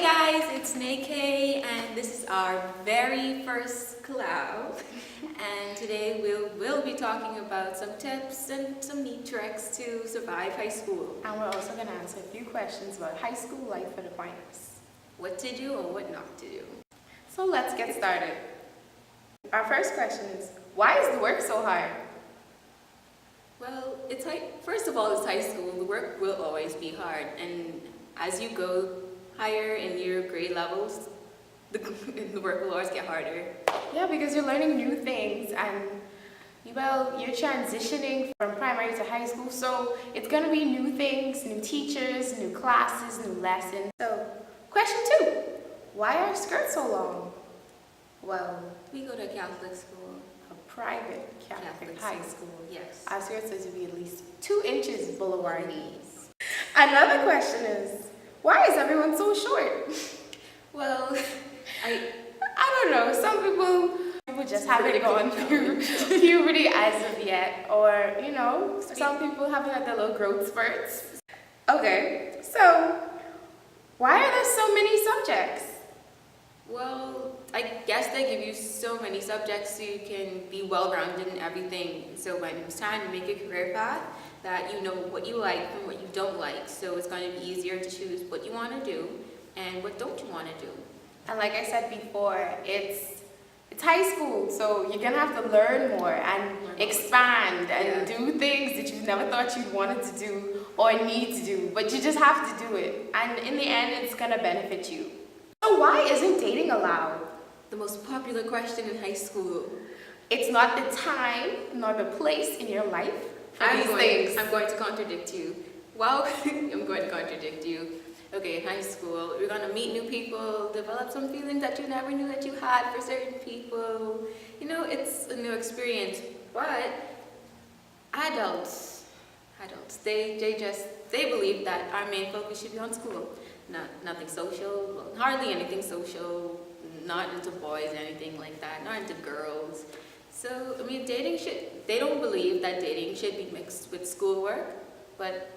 guys, it's Shanae and this is our very first collab. And today we'll be talking about some tips and some neat tricks to survive high school. And we're also going to answer a few questions about high school life for the Aquinas. What to do and what not to do. So let's get started. Our first question is, why is the work so hard? Well, first of all, it's high school. The work will always be hard. And as you go higher in your grade levels, the work will always get harder. Yeah, because you're learning new things and you're transitioning from primary to high school, so it's going to be new things, new teachers, new classes, new lessons. So, question 2, why are skirts so long? Well, we go to a Catholic school. A private Catholic high school. Yes. Our skirts are to be at least 2 inches below our knees. Another question is, why is everyone so short? Well, I don't know. Some people just haven't gone through puberty as of yet, or some people haven't had their little growth spurts. Okay, so why are there so many subjects? Well, I guess they give you so many subjects so you can be well-rounded in everything. So when it's time to make a career path, that you know what you like and what you don't like. So it's going to be easier to choose what you want to do and what don't you want to do. And like I said before, it's high school, so you're going to have to learn more and expand and do things that you never thought you'd wanted to do or need to do, but you just have to do it. And in the end, it's going to benefit you. So why isn't dating allowed? The most popular question in high school. It's not the time nor the place in your life for these things. I'm going to contradict you. Well, I'm going to contradict you. Okay, in high school, we're going to meet new people, develop some feelings that you never knew that you had for certain people. It's a new experience. But adults, they believe that our main focus should be on school. Nothing social, well, hardly anything social, not into boys, anything like that, not into girls. So, they don't believe that dating should be mixed with schoolwork, but,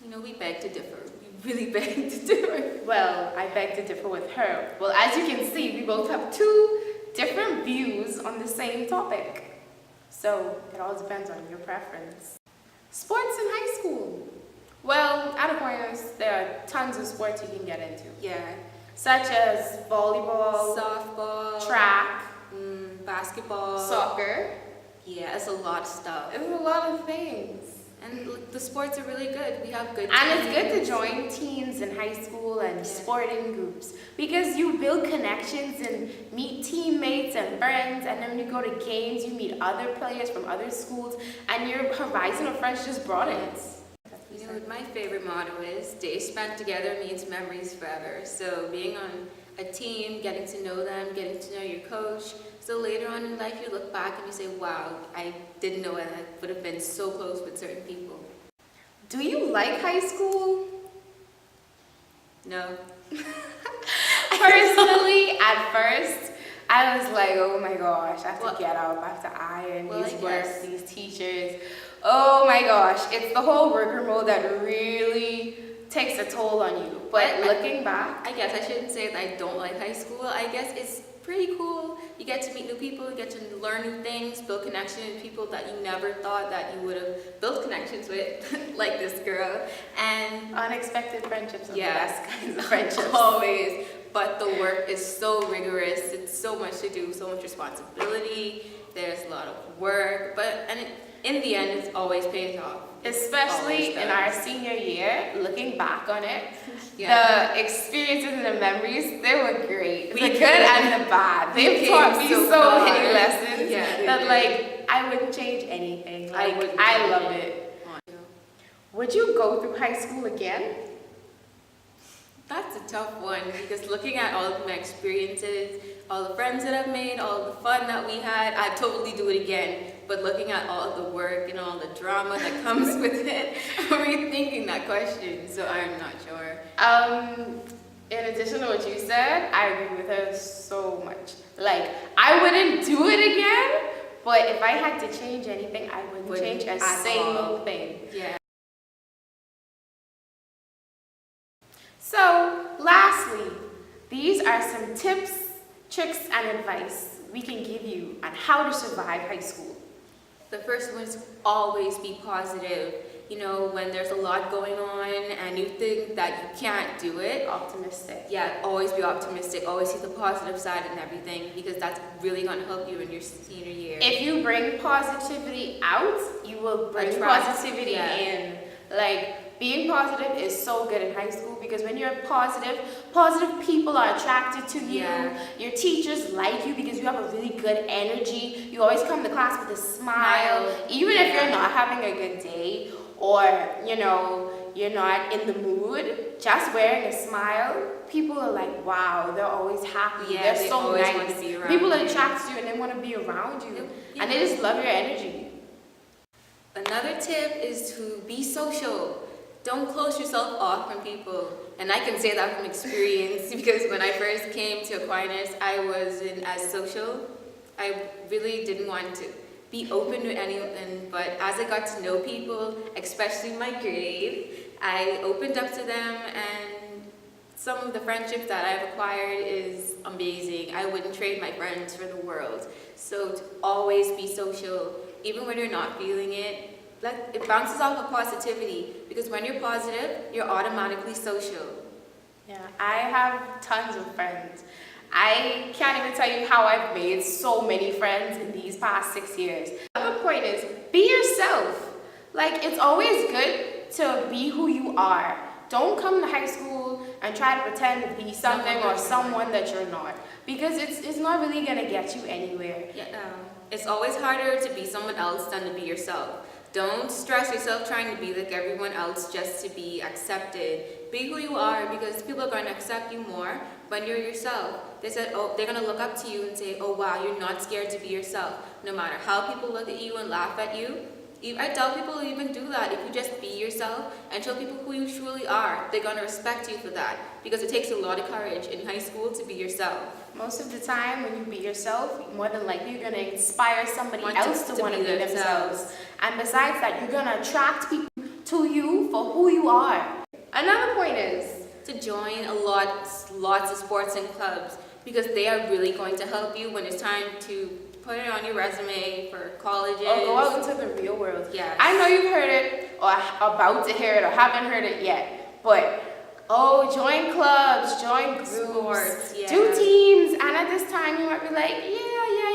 we beg to differ. We really beg to differ. Well, I beg to differ with her. Well, as you can see, we both have 2 different views on the same topic. So, it all depends on your preference. Sports in high school. Well, at Aquinas, there are tons of sports you can get into. Yeah. Such as volleyball, softball, track, basketball, soccer. Yeah, it's a lot of stuff. It's a lot of things. And the sports are really good. We have good teams. And it's good to join teams in high school and sporting groups because you build connections and meet teammates and friends, and then when you go to games, you meet other players from other schools, and your horizon of friends just broadens. My favorite motto is, days spent together means memories forever. So being on a team, getting to know them, getting to know your coach. So later on in life, you look back and you say, wow, I didn't know I would have been so close with certain people. Do you like high school? No. Personally, at first, I was like, oh my gosh, I have to get up, I have to iron, these work, these teachers. Oh my gosh, it's the whole worker mode that really takes a toll on you. But looking back, I guess I shouldn't say that I don't like high school. I guess it's pretty cool. You get to meet new people, you get to learn new things, build connections with people that you never thought that you would have built connections with, like this girl. And unexpected friendships are the best kinds of friendships. Always. But the work is so rigorous. It's so much to do, so much responsibility. There's a lot of work, in the end, it's always pays off. Especially in our senior year, looking back on it, the experiences and the memories, they were great. The good and the bad. They've taught me so many lessons that I wouldn't change anything. I love it. Would you go through high school again? That's a tough one because looking at all of my experiences, all the friends that I've made, all the fun that we had, I'd totally do it again. But looking at all of the work and all the drama that comes with it, I'm rethinking that question, so I'm not sure. In addition to what you said, I agree with her so much. I wouldn't do it again, but if I had to change anything, I wouldn't change a single thing. Yeah. So, lastly, lastly, these are some tips, tricks, and advice we can give you on how to survive high school. The first one is always be positive. You know, when there's a lot going on and you think that you can't do it. Optimistic. Yeah, always be optimistic. Always see the positive side in everything, because that's really going to help you in your senior year. If you bring positivity out, you will bring positivity in. Like, being positive is so good in high school, because when you're positive people are attracted to you. Yeah. Your teachers like you because you have a really good energy. You always come to class with a smile. Even if you're not having a good day, or, you know, you're not in the mood, just wearing a smile, people are like, wow, they're always happy. Yeah, they're they so always nice. want to be around People you. attract you and they want to be around you. Yeah. And they just love your energy. Another tip is to be social. Don't close yourself off from people. And I can say that from experience, because when I first came to Aquinas, I wasn't as social. I really didn't want to be open to anyone, but as I got to know people, especially my grade, I opened up to them, and some of the friendships that I've acquired is amazing. I wouldn't trade my friends for the world. So to always be social, even when you're not feeling it, it bounces off of positivity, because when you're positive, you're automatically social. Yeah, I have tons of friends. I can't even tell you how I've made so many friends in these past 6 years. The other point is, be yourself. Like, it's always good to be who you are. Don't come to high school and try to pretend to be something or someone that you're not, because it's not really gonna get you anywhere. Yeah, it's always harder to be someone else than to be yourself. Don't stress yourself trying to be like everyone else just to be accepted. Be who you are, because people are going to accept you more when you're yourself. They said, oh, they're going to look up to you and say, oh wow, you're not scared to be yourself. No matter how people look at you and laugh at you. I tell people to even do that. If you just be yourself and show people who you truly are, they're going to respect you for that. Because it takes a lot of courage in high school to be yourself. Most of the time, when you be yourself, more than likely you're going to inspire somebody else to want to be themselves. And besides that, you're going to attract people to you for who you are. Another point is to join lots of sports and clubs, because they are really going to help you when it's time to put it on your resume for colleges. Or go out into the real world. Yes. I know you've heard it, or about to hear it, or haven't heard it yet, but join clubs, join groups, sports, yeah. Do teams, and at this time you might be like,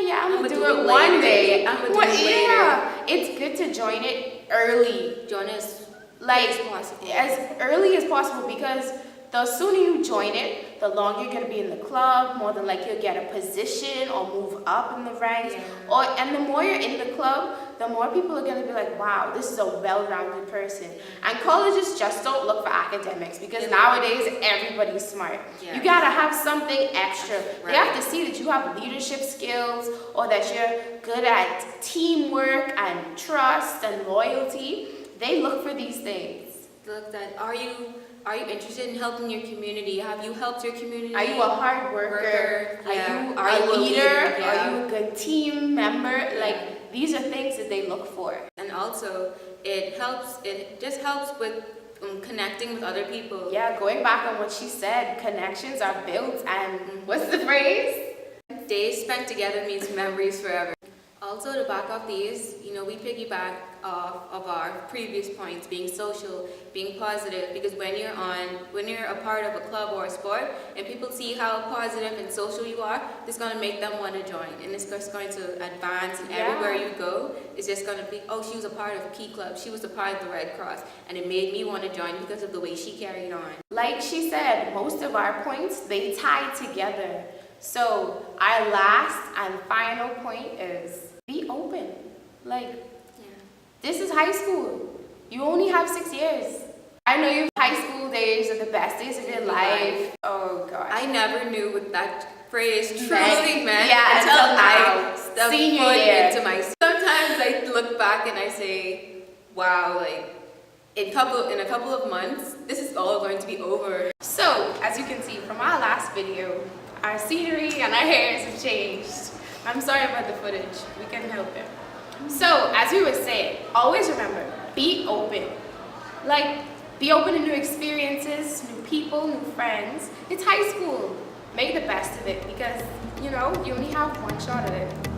yeah, I'm gonna do it one day. I'm gonna do it later. Yeah, it's good to join it early. Join as possible. As early as possible, because the sooner you join it, the longer you're going to be in the club, more than likely you'll get a position or move up in the ranks. Yeah. And the more you're in the club, the more people are going to be like, wow, this is a well-rounded person. And colleges just don't look for academics, because nowadays everybody's smart. Yeah. You got to have something extra. Right. They have to see that you have leadership skills, or that you're good at teamwork and trust and loyalty. They look for these things. They look at, are you interested in helping your community? Have you helped your community? Are you a hard worker? Yeah. Are you a leader? Yeah. Are you a good team member? Yeah. Like, these are things that they look for. And also, it just helps with connecting with other people. Yeah, going back on what she said, connections are built, and what's the phrase? Days spent together means memories forever. Also, to back up these, we piggyback off of our previous points, being social, being positive, because when you're a part of a club or a sport, and people see how positive and social you are, it's going to make them want to join, and it's just going to advance, and everywhere you go, it's just going to be, oh, she was a part of a key club, she was a part of the Red Cross, and it made me want to join because of the way she carried on. Like she said, most of our points, they tie together. So our last and final point is be open. This is high school. You only have 6 years. I know your high school days are the best days of your life. Oh gosh. I never knew what that phrase truly meant until I stepped senior foot year. into my. Sometimes I look back and I say, wow, in a couple of months, this is all going to be over. So, as you can see from our last video, our scenery and our hairs have changed. I'm sorry about the footage. We couldn't help it. So, as we were saying, always remember, be open. Be open to new experiences, new people, new friends. It's high school. Make the best of it because, you know, you only have one shot at it.